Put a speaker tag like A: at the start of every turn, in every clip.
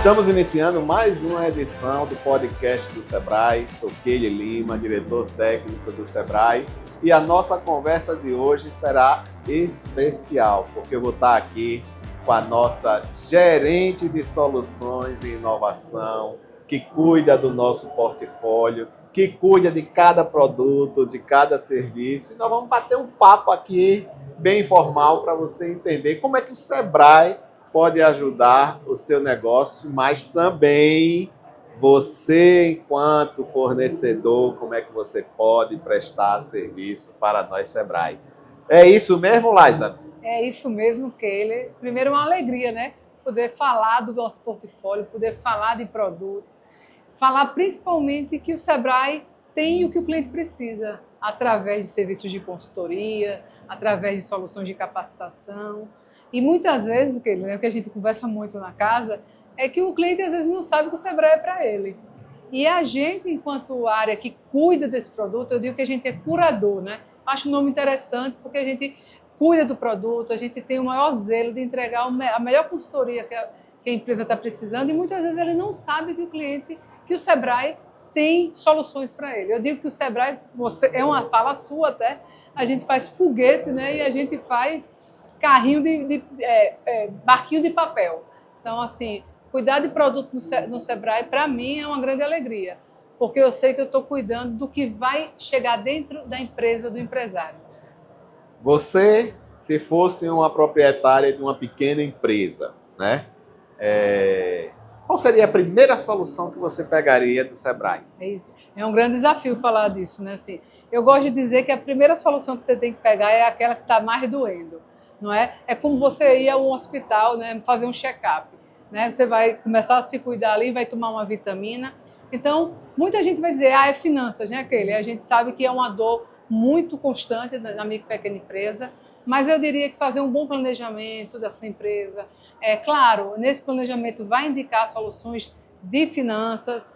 A: Estamos iniciando mais uma edição do podcast do Sebrae. Sou Keili Lima, diretor técnico do Sebrae. E a nossa conversa de hoje será especial, porque eu vou estar aqui com a nossa gerente de soluções e inovação, que cuida do nosso portfólio, que cuida de cada produto, de cada serviço. E nós vamos bater um papo aqui bem informal para você entender como é que o Sebrae pode ajudar o seu negócio, mas também você, enquanto fornecedor, como é que você pode prestar serviço para nós, Sebrae. É isso mesmo, Laisa?
B: É isso mesmo, Keili. Primeiro, uma alegria, né? Poder falar do nosso portfólio, poder falar de produtos, falar principalmente que o Sebrae tem o que o cliente precisa, através de serviços de consultoria, através de soluções de capacitação. E muitas vezes, Keili, né, o que a gente conversa muito na casa, é que o cliente às vezes não sabe que o Sebrae é para ele. E a gente, enquanto área que cuida desse produto, eu digo que a gente é curador, né? Acho um nome interessante porque a gente cuida do produto, a gente tem o maior zelo de entregar a melhor consultoria que a empresa está precisando, e muitas vezes ele não sabe que o cliente, que o Sebrae tem soluções para ele. Eu digo que o Sebrae, é uma fala sua até, a gente faz foguete, né? E a gente faz carrinho barquinho de papel. Então, assim, cuidar de produto no Sebrae, para mim, é uma grande alegria, porque eu sei que eu estou cuidando do que vai chegar dentro da empresa do empresário.
A: Você, se fosse uma proprietária de uma pequena empresa, né? Qual seria a primeira solução que você pegaria do Sebrae?
B: É um grande desafio falar disso, né? Assim, eu gosto de dizer que a primeira solução que você tem que pegar é aquela que está mais doendo, não é? É como você ir a um hospital, né, fazer um check-up, né? Você vai começar a se cuidar ali, vai tomar uma vitamina. Então, muita gente vai dizer, é finanças, né, Keili? A gente sabe que é uma dor muito constante na micro e pequena empresa, mas eu diria que fazer um bom planejamento da sua empresa. Claro, nesse planejamento vai indicar soluções de finanças,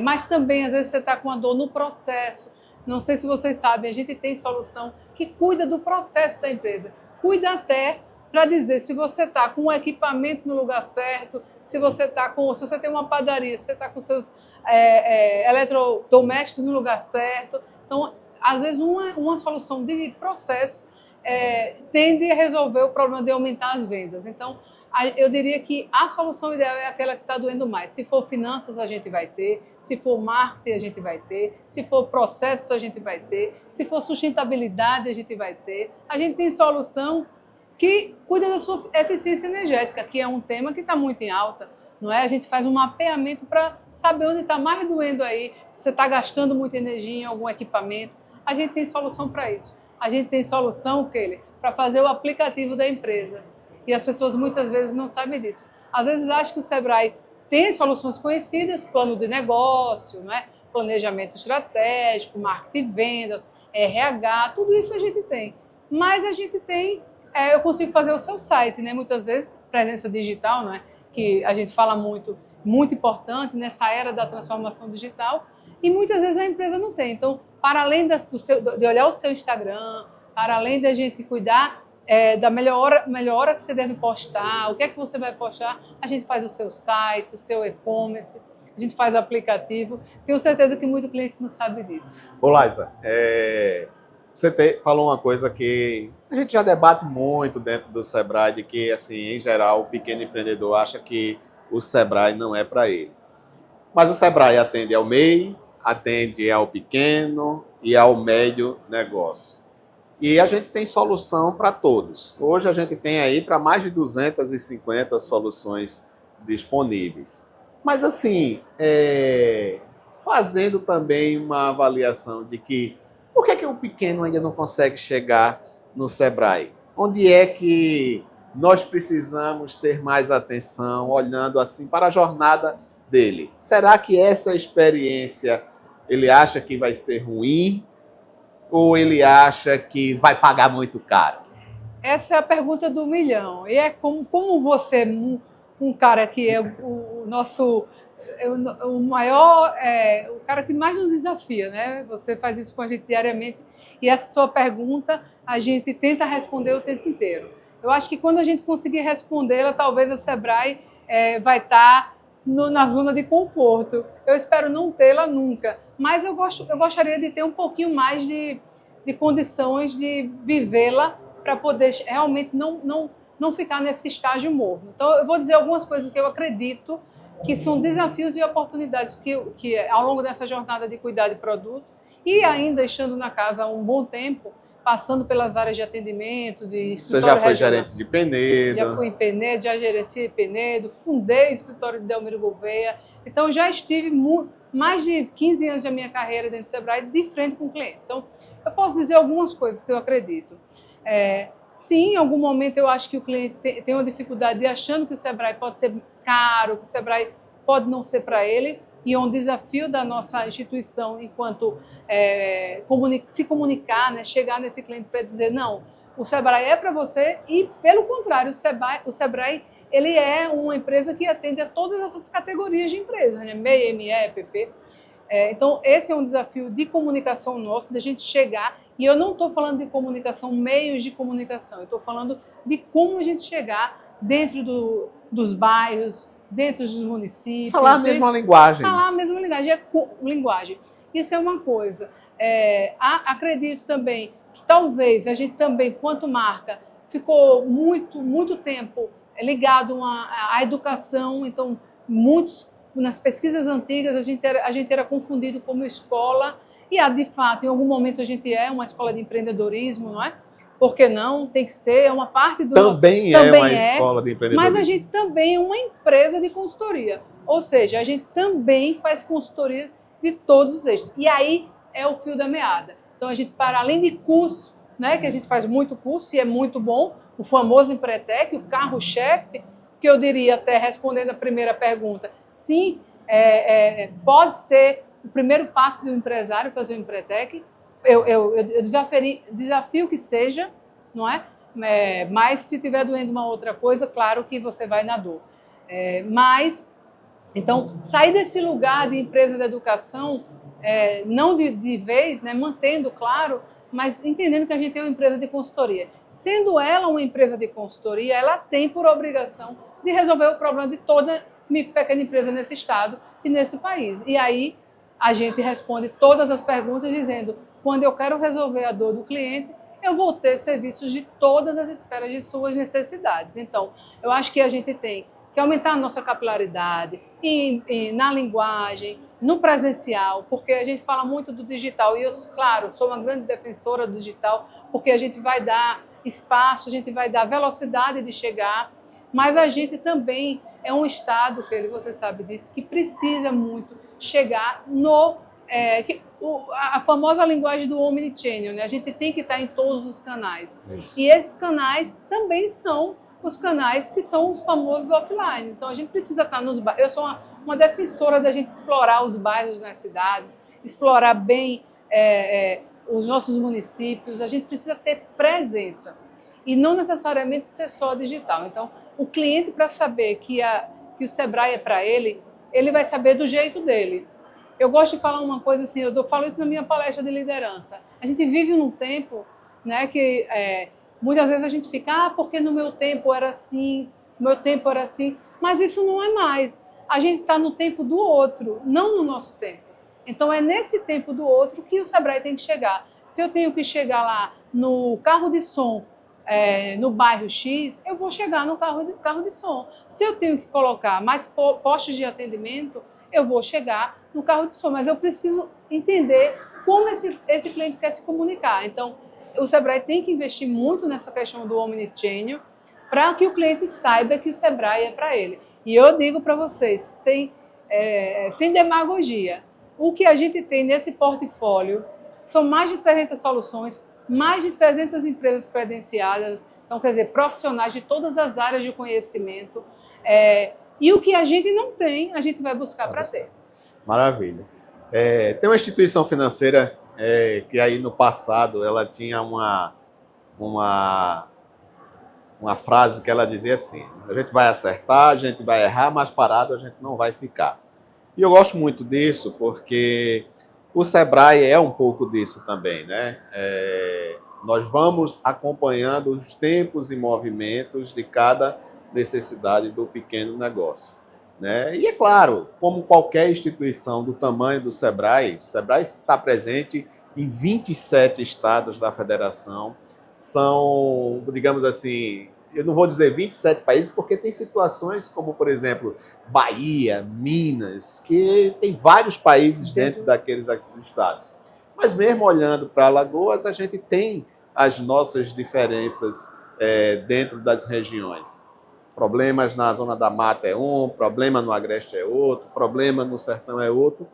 B: mas também, às vezes, você está com uma dor no processo. Não sei se vocês sabem, a gente tem solução que cuida do processo da empresa. Cuida até para dizer se você está com o equipamento no lugar certo, se você tem uma padaria, se você está com seus eletrodomésticos no lugar certo. Então, às vezes, uma solução de processo tende a resolver o problema de aumentar as vendas. Então, eu diria que a solução ideal é aquela que está doendo mais. Se for finanças, a gente vai ter. Se for marketing, a gente vai ter. Se for processos, a gente vai ter. Se for sustentabilidade, a gente vai ter. A gente tem solução que cuida da sua eficiência energética, que é um tema que está muito em alta, não é? A gente faz um mapeamento para saber onde está mais doendo aí, se você está gastando muita energia em algum equipamento. A gente tem solução para isso. A gente tem solução, Keili, para fazer o aplicativo da empresa. E as pessoas muitas vezes não sabem disso. Às vezes acham que o Sebrae tem soluções conhecidas, plano de negócio, né? Planejamento estratégico, marketing e vendas, RH, tudo isso a gente tem. Mas a gente tem, eu consigo fazer o seu site, né? Muitas vezes, presença digital, né? Que a gente fala muito, muito importante nessa era da transformação digital, e muitas vezes a empresa não tem. Então, para além de olhar o seu Instagram, para além da gente cuidar da melhor hora que você deve postar, o que é que você vai postar, a gente faz o seu site, o seu e-commerce, a gente faz o aplicativo. Tenho certeza que muito cliente não sabe disso.
A: Ô, Laisa, você falou uma coisa que a gente já debate muito dentro do Sebrae, de que, assim, em geral, o pequeno empreendedor acha que o Sebrae não é para ele. Mas o Sebrae atende ao MEI, atende ao pequeno e ao médio negócio. E a gente tem solução para todos. Hoje a gente tem aí para mais de 250 soluções disponíveis. Mas assim, fazendo também uma avaliação de que por que o pequeno ainda não consegue chegar no Sebrae? Onde é que nós precisamos ter mais atenção, olhando assim para a jornada dele? Será que essa experiência ele acha que vai ser ruim? Ou ele acha que vai pagar muito caro?
B: Essa é a pergunta do milhão. E é como você, um cara que é o nosso, o maior, o cara que mais nos desafia, né? Você faz isso com a gente diariamente, e essa sua pergunta a gente tenta responder o tempo inteiro. Eu acho que quando a gente conseguir respondê-la, talvez o Sebrae vai estar na zona de conforto. Eu espero não tê-la nunca, mas eu gostaria de ter um pouquinho mais de condições de vivê-la para poder realmente não ficar nesse estágio morno. Então, eu vou dizer algumas coisas que eu acredito que são desafios e oportunidades que ao longo dessa jornada de cuidar de produto e ainda estando na casa há um bom tempo, passando pelas áreas de atendimento, de
A: Você já foi gerente de Penedo?
B: Já fui em Penedo, já gerenciei Penedo, fundei o escritório de Delmiro Gouveia. Então, já estive mais de 15 anos da minha carreira dentro do Sebrae de frente com o cliente. Então, eu posso dizer algumas coisas que eu acredito. Sim, em algum momento eu acho que o cliente tem uma dificuldade de achando que o Sebrae pode ser caro, que o Sebrae pode não ser para ele, e é um desafio da nossa instituição enquanto se comunicar, né, chegar nesse cliente para dizer, não, o Sebrae é para você e, pelo contrário, o Sebrae ele é uma empresa que atende a todas essas categorias de empresas, né, MEI, ME, EPP. Então, esse é um desafio de comunicação nosso, da gente chegar, e eu não estou falando de comunicação, meios de comunicação, eu estou falando de como a gente chegar dentro dos bairros, dentro dos municípios.
A: Falar a mesma linguagem.
B: Falar a mesma linguagem. Isso é uma coisa. Acredito também que talvez a gente também, quanto marca, ficou muito tempo ligado à educação, então nas pesquisas antigas a gente era confundido como escola, e de fato, em algum momento a gente é uma escola de empreendedorismo, não é? Por que não? Tem que ser, é uma parte do
A: também
B: nosso...
A: Também é uma escola de empreendedorismo.
B: Mas a gente também é uma empresa de consultoria, ou seja, a gente também faz consultorias de todos os eixos. E aí é o fio da meada. Então a gente, para além de curso, né, que a gente faz muito curso e é muito bom, o famoso Empretec, o carro-chefe, que eu diria até respondendo a primeira pergunta, sim, pode ser o primeiro passo de um empresário fazer o Empretec. Eu desafio que seja, não é? Mas se estiver doendo uma outra coisa, claro que você vai na dor. Então, sair desse lugar de empresa de educação, não de vez, né, mantendo, claro, mas entendendo que a gente é uma empresa de consultoria. Sendo ela uma empresa de consultoria, ela tem por obrigação de resolver o problema de toda micro e pequena empresa nesse estado e nesse país. E aí a gente responde todas as perguntas dizendo, quando eu quero resolver a dor do cliente, eu vou ter serviços de todas as esferas de suas necessidades. Então, eu acho que a gente tem que aumentar a nossa capilaridade na linguagem, no presencial, porque a gente fala muito do digital, e eu, claro, sou uma grande defensora do digital, porque a gente vai dar espaço, a gente vai dar velocidade de chegar, mas a gente também é um estado, que você sabe disso, que precisa muito chegar a famosa linguagem do omnichannel, né? A gente tem que estar em todos os canais. Isso. E esses canais também são os canais que são os famosos offline. Então, a gente precisa estar nos bairros. Eu sou uma defensora da gente explorar os bairros nas cidades, explorar bem os nossos municípios. A gente precisa ter presença e não necessariamente ser só digital. Então, o cliente, para saber que o Sebrae é para ele, ele vai saber do jeito dele. Eu gosto de falar uma coisa assim, eu falo isso na minha palestra de liderança. A gente vive num tempo, né, que muitas vezes a gente fica, porque no meu tempo era assim, mas isso não é mais. A gente está no tempo do outro, não no nosso tempo. Então é nesse tempo do outro que o Sebrae tem que chegar. Se eu tenho que chegar lá no carro de som, no bairro X, eu vou chegar no carro de som. Se eu tenho que colocar mais postos de atendimento, eu vou chegar no carro de som. Mas eu preciso entender como esse cliente quer se comunicar. Então, o Sebrae tem que investir muito nessa questão do omnichannel para que o cliente saiba que o Sebrae é para ele. E eu digo para vocês, sem demagogia, o que a gente tem nesse portfólio são mais de 300 soluções, mais de 300 empresas credenciadas, então, quer dizer, profissionais de todas as áreas de conhecimento. E o que a gente não tem, a gente vai buscar para ter.
A: Maravilha. Tem uma instituição financeira que aí no passado ela tinha uma frase que ela dizia assim, a gente vai acertar, a gente vai errar, mas parado a gente não vai ficar. E eu gosto muito disso porque o Sebrae é um pouco disso também, né? Nós vamos acompanhando os tempos e movimentos de cada necessidade do pequeno negócio. né? E é claro, como qualquer instituição do tamanho do SEBRAE, o SEBRAE está presente em 27 estados da federação. São, digamos assim, eu não vou dizer 27 países, porque tem situações como, por exemplo, Bahia, Minas, que tem vários países dentro daqueles estados. Mas mesmo olhando para Alagoas, a gente tem as nossas diferenças dentro das regiões. Problemas na Zona da Mata é um, problema no Agreste é outro, problema no Sertão é outro.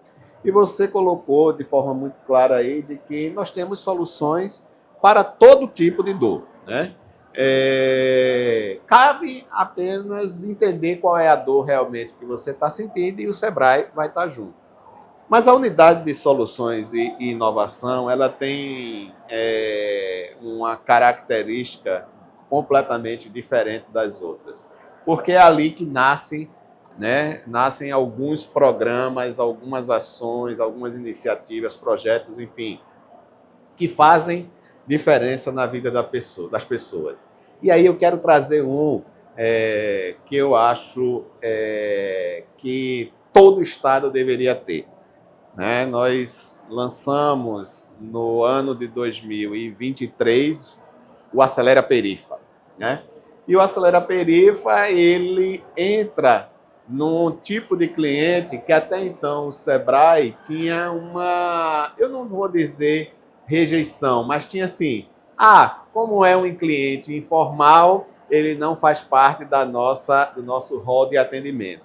A: E você colocou de forma muito clara aí de que nós temos soluções para todo tipo de dor, né? Cabe apenas entender qual é a dor realmente que você está sentindo e o SEBRAE vai estar junto. Mas a unidade de soluções e inovação, ela tem uma característica completamente diferente das outras, porque é ali que nascem alguns programas, algumas ações, algumas iniciativas, projetos, enfim, que fazem diferença na vida das pessoas. E aí eu quero trazer que eu acho que todo Estado deveria ter. Né? Nós lançamos no ano de 2023 o Acelera Perifa. Né? E o Acelera Perifa, ele entra num tipo de cliente que até então o SEBRAE tinha eu não vou dizer rejeição, mas tinha assim, como é um cliente informal, ele não faz parte do nosso rol de atendimento.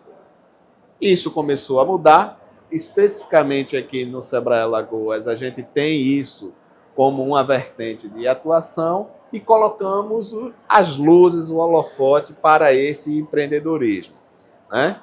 A: Isso começou a mudar, especificamente aqui no SEBRAE Alagoas, a gente tem isso como uma vertente de atuação e colocamos as luzes, o holofote para esse empreendedorismo. Né?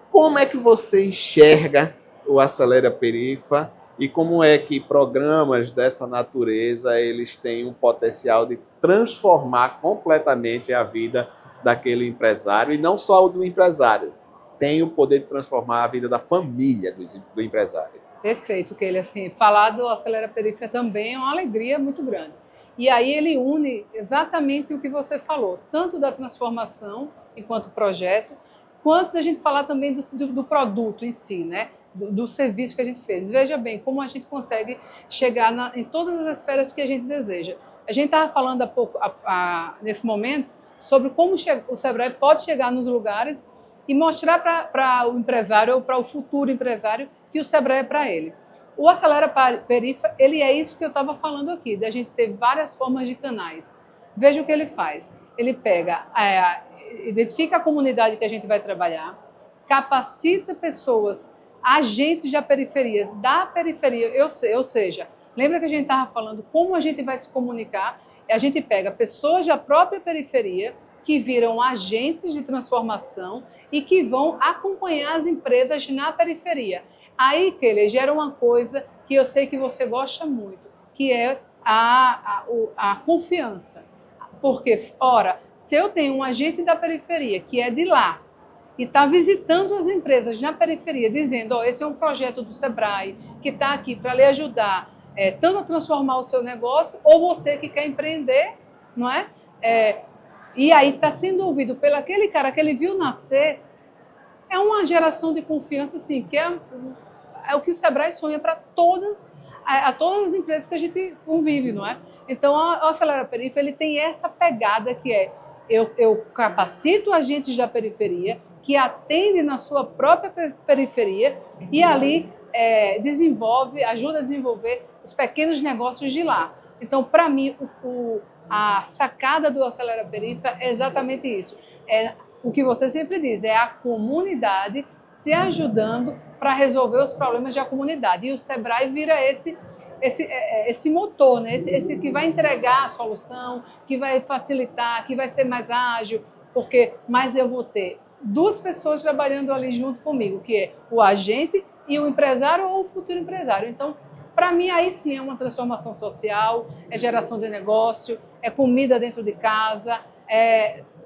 A: Como é que você enxerga o Acelera Perifa e como é que programas dessa natureza eles têm um potencial de transformar completamente a vida daquele empresário e não só o do empresário, tem o poder de transformar a vida da família do empresário.
B: Perfeito, Keila. Assim, falar do Acelera Perifa também é uma alegria muito grande. E aí ele une exatamente o que você falou, tanto da transformação enquanto projeto, quanto da gente falar também do produto em si, né? Do serviço que a gente fez. Veja bem como a gente consegue chegar em todas as esferas que a gente deseja. A gente estava falando há pouco, nesse momento, sobre como o SEBRAE pode chegar nos lugares e mostrar para o empresário ou para o futuro empresário que o SEBRAE é para ele. O Acelera Perifa, ele é isso que eu estava falando aqui, da gente ter várias formas de canais. Veja o que ele faz. Ele pega, identifica a comunidade que a gente vai trabalhar, capacita pessoas, agentes da periferia, ou seja, lembra que a gente estava falando como a gente vai se comunicar? A gente pega pessoas da própria periferia que viram agentes de transformação e que vão acompanhar as empresas na periferia. Aí, Keila, gera uma coisa que eu sei que você gosta muito, que é a confiança. Porque, ora, se eu tenho um agente da periferia que é de lá e está visitando as empresas na periferia, dizendo, esse é um projeto do SEBRAE que está aqui para lhe ajudar tanto a transformar o seu negócio, ou você que quer empreender, não é? E aí está sendo ouvido pelo aquele cara que ele viu nascer, é uma geração de confiança, assim, que é o que o SEBRAE sonha para todas as empresas que a gente convive, não é? Então, o Acelera Perifa, ele tem essa pegada que eu capacito agentes da periferia, que atendem na sua própria periferia e ali ajuda a desenvolver os pequenos negócios de lá. Então, para mim, a sacada do Acelera Perifa é exatamente isso. O que você sempre diz, é a comunidade se ajudando para resolver os problemas da comunidade. E o SEBRAE vira esse motor, né? esse que vai entregar a solução, que vai facilitar, que vai ser mais ágil, mas eu vou ter duas pessoas trabalhando ali junto comigo, que é o agente e o empresário ou o futuro empresário. Então, para mim, aí sim é uma transformação social, é geração de negócio, é comida dentro de casa,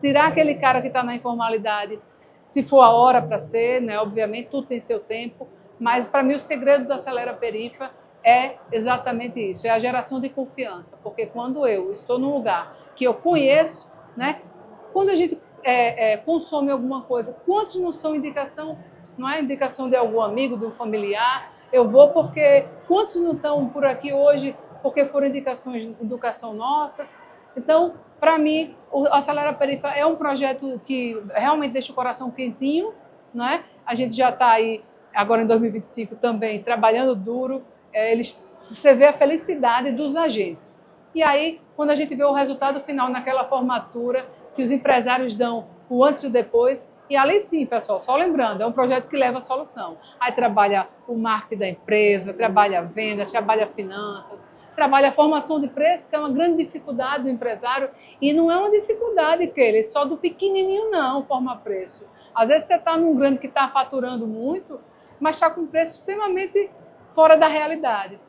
B: tirar aquele cara que está na informalidade, se for a hora para ser, né? Obviamente, tudo tem seu tempo, mas para mim o segredo da Acelera Perifa é exatamente isso, é a geração de confiança, porque quando eu estou num lugar que eu conheço, né? Quando a gente consomem alguma coisa. Quantos não são indicação, não é indicação de algum amigo, de um familiar? Eu vou porque... Quantos não estão por aqui hoje porque foram indicações de educação nossa? Então, para mim, o Acelera Perifa é um projeto que realmente deixa o coração quentinho, não é? A gente já está aí, agora em 2025, também trabalhando duro. Você vê a felicidade dos agentes. E aí, quando a gente vê o resultado final naquela formatura, que os empresários dão o antes e o depois, e ali sim, pessoal, só lembrando, é um projeto que leva a solução. Aí trabalha o marketing da empresa, trabalha vendas, trabalha finanças, trabalha a formação de preço, que é uma grande dificuldade do empresário, e não é uma dificuldade, Keila, só do pequenininho não formar preço. Às vezes você está num grande que está faturando muito, mas está com preço extremamente fora da realidade.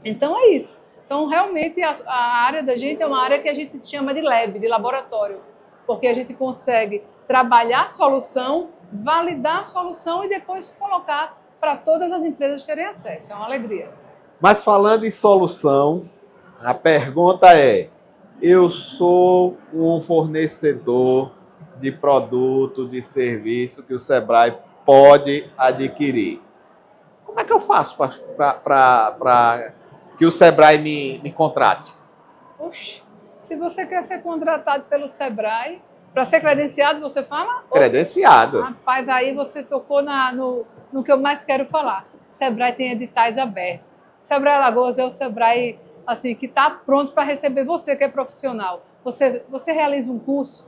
B: Então é isso. Então realmente a área da gente é uma área que a gente chama de lab, de laboratório, porque a gente consegue trabalhar a solução, validar a solução e depois colocar para todas as empresas terem acesso. É uma alegria.
A: Mas falando em solução, a pergunta é: eu sou um fornecedor de produto, de serviço que o Sebrae pode adquirir. Como é que eu faço para que o Sebrae me contrate?
B: Oxe, se você quer ser contratado pelo Sebrae, para ser credenciado, você fala?
A: Credenciado.
B: Rapaz, aí você tocou no que eu mais quero falar. O Sebrae tem editais abertos. O Sebrae Alagoas é o Sebrae assim, que está pronto para receber você, que é profissional. Você realiza um curso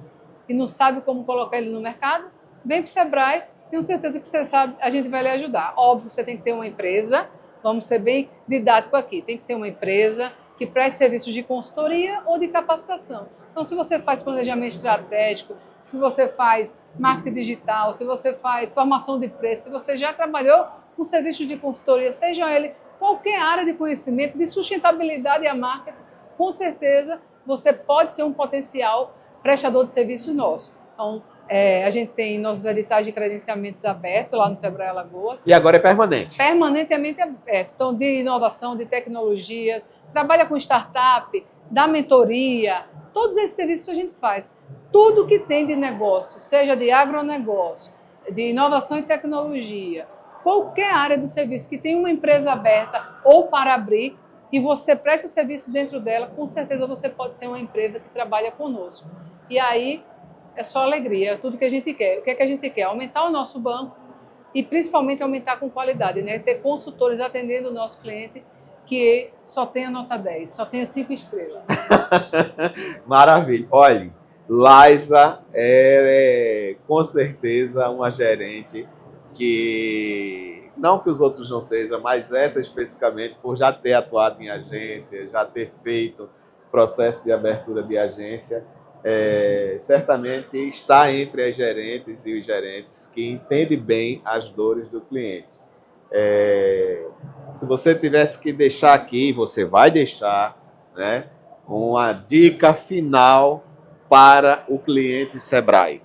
B: e não sabe como colocar ele no mercado? Vem para o Sebrae, tenho certeza que você sabe, a gente vai lhe ajudar. Óbvio, você tem que ter uma empresa, vamos ser bem didático aqui, tem que ser uma empresa que preste serviços de consultoria ou de capacitação. Então, se você faz planejamento estratégico, se você faz marketing digital, se você faz formação de preço, se você já trabalhou com serviços de consultoria, seja ele qualquer área de conhecimento, de sustentabilidade e a marketing, com certeza você pode ser um potencial prestador de serviço nosso. Então, a gente tem nossos editais de credenciamentos abertos lá no Sebrae Alagoas.
A: E agora é permanente?
B: Permanentemente aberto. Então, de inovação, de tecnologia, trabalha com startup, dá mentoria, todos esses serviços a gente faz. Tudo que tem de negócio, seja de agronegócio, de inovação e tecnologia, qualquer área do serviço que tem uma empresa aberta ou para abrir e você presta serviço dentro dela, com certeza você pode ser uma empresa que trabalha conosco. E aí é só alegria, é tudo que a gente quer. O que é que a gente quer? Aumentar o nosso banco e principalmente aumentar com qualidade, né? Ter consultores atendendo o nosso cliente que só tenha nota 10, só tenha 5 estrelas.
A: Maravilha. Olha, Laisa é com certeza uma gerente que, não que os outros não sejam, mas essa especificamente, por já ter atuado em agência, já ter feito processo de abertura de agência, certamente está entre as gerentes e os gerentes que entendem bem as dores do cliente. Se você tivesse que deixar aqui, você vai deixar, né, uma dica final para o cliente Sebrae.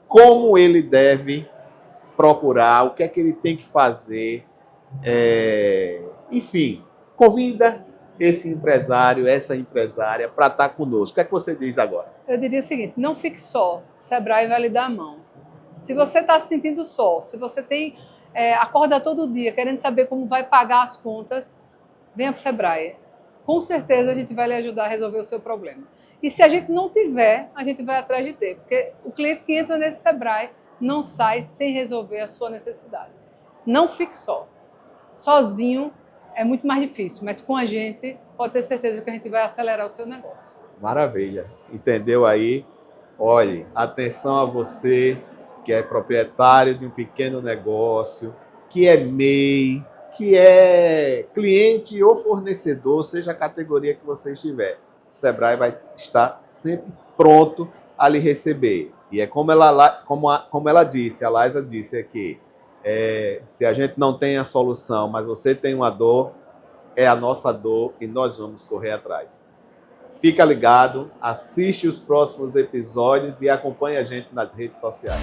A: Como ele deve procurar, o que é que ele tem que fazer, enfim, convida esse empresário, essa empresária para estar conosco. O que é que você diz agora?
B: Eu diria o seguinte, não fique só, o Sebrae vai lhe dar a mão. Se você está se sentindo só, se você acorda todo dia querendo saber como vai pagar as contas, venha para o Sebrae. Com certeza a gente vai lhe ajudar a resolver o seu problema. E se a gente não tiver, a gente vai atrás de ter, porque o cliente que entra nesse Sebrae não sai sem resolver a sua necessidade. Não fique só. Sozinho é muito mais difícil, mas com a gente pode ter certeza que a gente vai acelerar o seu negócio.
A: Maravilha. Entendeu aí? Olhe, atenção a você que é proprietário de um pequeno negócio, que é MEI, que é cliente ou fornecedor, seja a categoria que você estiver. O Sebrae vai estar sempre pronto a lhe receber. E é como ela disse, a Laisa disse aqui, se a gente não tem a solução, mas você tem uma dor, é a nossa dor e nós vamos correr atrás. Fica ligado, assiste os próximos episódios e acompanhe a gente nas redes sociais.